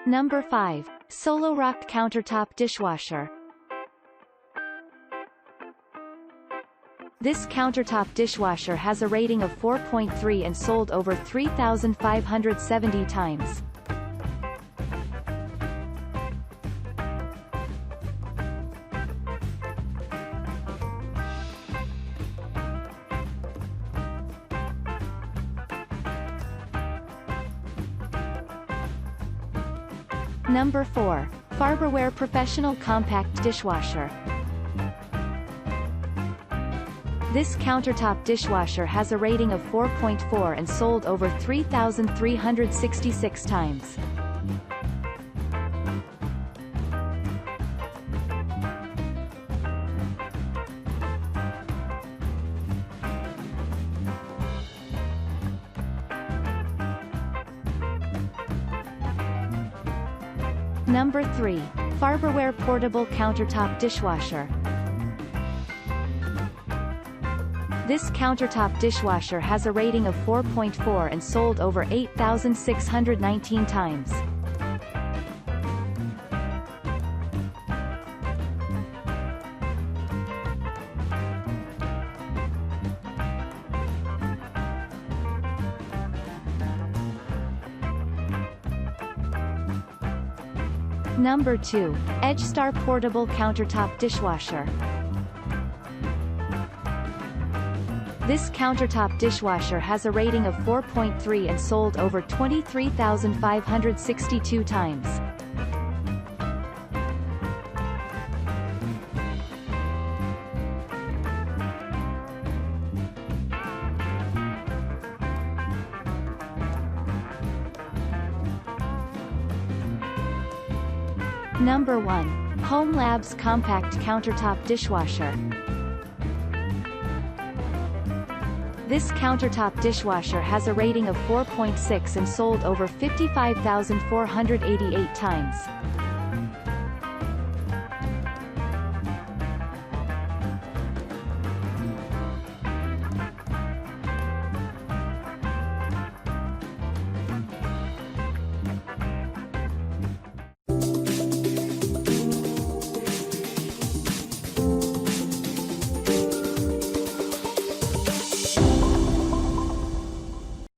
Number 5. Solo Rock Countertop Dishwasher. This countertop dishwasher has a rating of 4.3 and sold over 3,570 times. Number 4. Farberware Professional Compact Dishwasher. This countertop dishwasher has a rating of 4.4 and sold over 3,366 times. Number 3. Farberware Portable Countertop Dishwasher. This countertop dishwasher has a rating of 4.4 and sold over 8,619 times. Number 2. EdgeStar Portable Countertop Dishwasher. This countertop dishwasher has a rating of 4.3 and sold over 23,562 times. Number 1. Home Labs Compact Countertop Dishwasher. This countertop dishwasher has a rating of 4.6 and sold over 55,488 times.